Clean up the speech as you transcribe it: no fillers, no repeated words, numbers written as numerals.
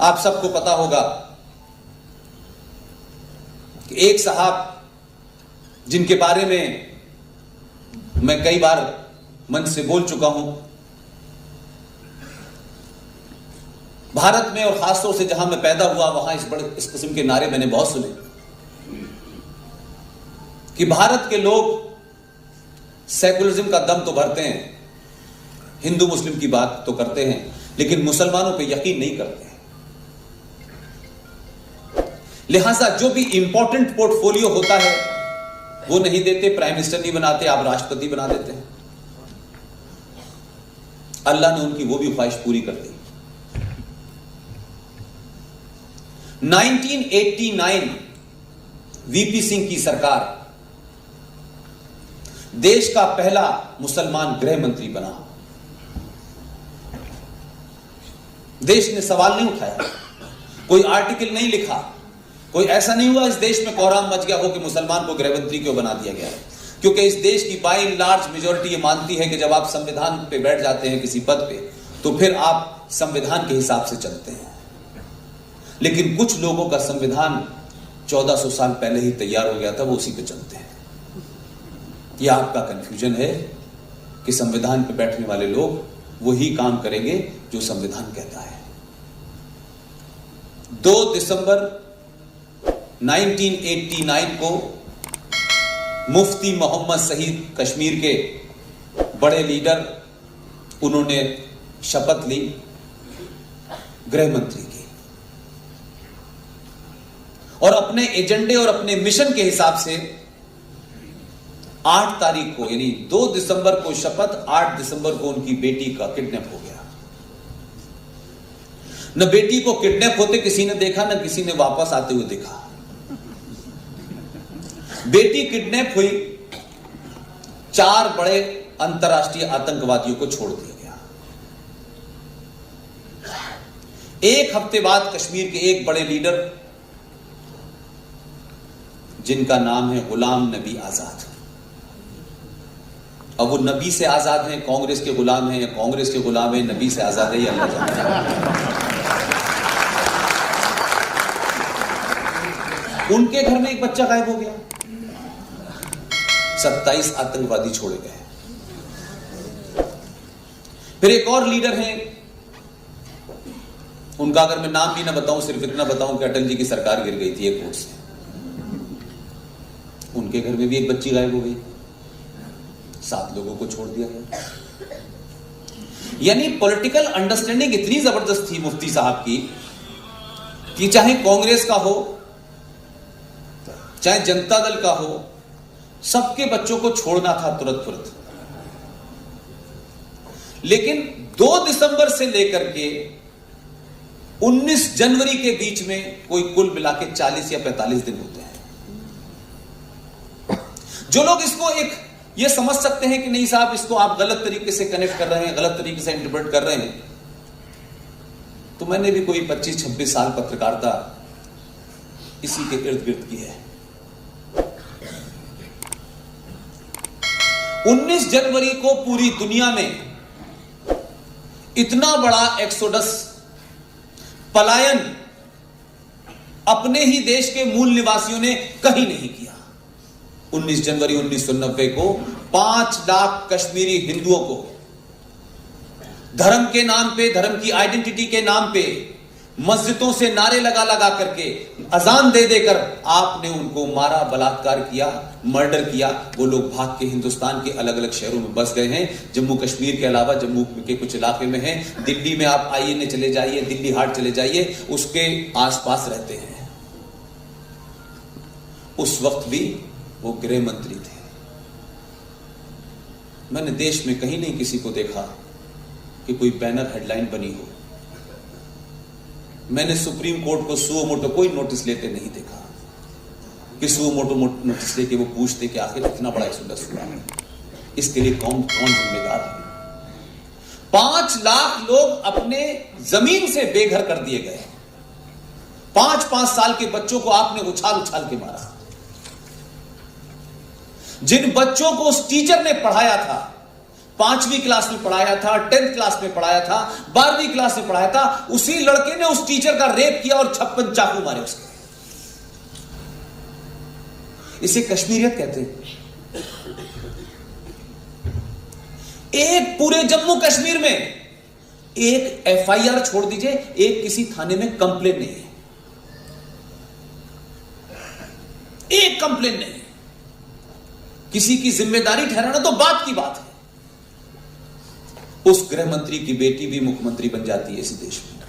आप सबको पता होगा कि एक साहब जिनके बारे में मैं कई बार मंच से बोल चुका हूं, भारत में और खासतौर से जहां मैं पैदा हुआ वहां इस किस्म के नारे मैंने बहुत सुने कि भारत के लोग सेकुलरिज्म का दम तो भरते हैं, हिंदू मुस्लिम की बात तो करते हैं, लेकिन मुसलमानों पे यकीन नहीं करते हैं। लिहाजा जो भी इंपॉर्टेंट पोर्टफोलियो होता है वो नहीं देते, प्राइम मिनिस्टर नहीं बनाते, आप राष्ट्रपति बना देते हैं। अल्लाह ने उनकी वो भी ख्वाहिश पूरी कर दी। 1989 वीपी सिंह की सरकार देश का पहला मुसलमान गृह मंत्री बना। देश ने सवाल नहीं उठाया, कोई आर्टिकल नहीं लिखा, कोई ऐसा नहीं हुआ इस देश में कोहराम मच गया हो कि मुसलमान को गृह मंत्री क्यों बना दिया गया है। क्योंकि इस देश की बाय एंड लार्ज मेजॉरिटी ये मानती है कि जब आप संविधान पे बैठ जाते हैं किसी पद पे, तो फिर आप संविधान के हिसाब से चलते हैं। लेकिन कुछ लोगों का संविधान 1400 साल पहले ही तैयार हो गया था, वो उसी पे चलते हैं। यह आपका कंफ्यूजन है कि संविधान पे बैठने वाले लोग वही काम करेंगे जो संविधान कहता है। 2 दिसंबर 1989 को मुफ्ती मोहम्मद सईद कश्मीर के बड़े लीडर, उन्होंने शपथ ली गृह मंत्री की, और अपने एजेंडे और अपने मिशन के हिसाब से 8 तारीख को यानी 2 दिसंबर को शपथ, 8 दिसंबर को उनकी बेटी का किडनैप हो गया। न बेटी को किडनैप होते किसी ने देखा, न किसी ने वापस आते हुए देखा। बेटी किडनैप हुई, 4 बड़े अंतर्राष्ट्रीय आतंकवादियों को छोड़ दिया गया। 1 हफ्ते बाद कश्मीर के एक बड़े लीडर जिनका नाम है गुलाम नबी आजाद, अब वो नबी से आजाद हैं, कांग्रेस के गुलाम हैं, या कांग्रेस के गुलाम हैं, नबी से आजाद है, या अल्लाह जानता है। उनके घर में एक बच्चा गायब हो गया, 27 आतंकवादी छोड़े गए। फिर एक और लीडर हैं, उनका अगर मैं नाम भी ना बताऊं, सिर्फ इतना बताऊं कि अटल जी की सरकार गिर गई थी एक वोट से, उनके घर में भी एक बच्ची गायब हो गई, 7 लोगों को छोड़ दिया गया। यानी पॉलिटिकल अंडरस्टैंडिंग इतनी जबरदस्त थी मुफ्ती साहब की कि चाहे कांग्रेस का हो, चाहे जनता दल का हो, सबके बच्चों को छोड़ना था तुरंत। लेकिन 2 दिसंबर से लेकर के 19 जनवरी के बीच में कोई कुल मिला के 40 या 45 दिन होते हैं। जो लोग इसको ये समझ सकते हैं कि नहीं साहब, इसको आप गलत तरीके से कनेक्ट कर रहे हैं, गलत तरीके से इंटरप्रेट कर रहे हैं, तो मैंने भी कोई 25-26 साल पत्रकारिता इसी के इर्द गिर्द की है। 19 जनवरी को पूरी दुनिया में इतना बड़ा एक्सोडस, पलायन अपने ही देश के मूल निवासियों ने कहीं नहीं किया। 19 जनवरी 1990 को 5 लाख कश्मीरी हिंदुओं को धर्म के नाम पे, धर्म की आइडेंटिटी के नाम पे मस्जिदों से नारे लगा लगा करके, अजान दे देकर आपने उनको मारा, बलात्कार किया, मर्डर किया। वो लोग भाग के हिंदुस्तान के अलग अलग शहरों में बस गए हैं। जम्मू कश्मीर के अलावा जम्मू के कुछ इलाके में हैं। दिल्ली में आप आईएनए चले जाइए, दिल्ली हाट चले जाइए, उसके आसपास रहते हैं। उस वक्त भी वो गृह मंत्री थे। मैंने देश में कहीं नहीं किसी को देखा कि कोई बैनर हेडलाइन बनी हो। मैंने सुप्रीम कोर्ट को सुओ मोटो कोई नोटिस लेते नहीं देखा कि सुओ मोटो नोटिस लेके वो पूछते कि आखिर इतना बड़ा एक्सोडस हुआ है, इसके लिए कौन जिम्मेदार है। 5 लाख लोग अपने जमीन से बेघर कर दिए गए। 5-5 साल के बच्चों को आपने उछाल उछाल के मारा। जिन बच्चों को उस टीचर ने पढ़ाया था, 5वीं क्लास में पढ़ाया था, 10th क्लास में पढ़ाया था, 12वीं क्लास में पढ़ाया था, उसी लड़के ने उस टीचर का रेप किया और 56 चाकू मारे उसके। इसे कश्मीरियत कहते हैं। एक पूरे जम्मू कश्मीर में एक FIR छोड़ दीजिए, एक किसी थाने में कंप्लेन नहीं है, एक कंप्लेन नहीं। किसी की जिम्मेदारी ठहराना तो बात की बात है। उस गृह मंत्री की बेटी भी मुख्यमंत्री बन जाती है इस देश में।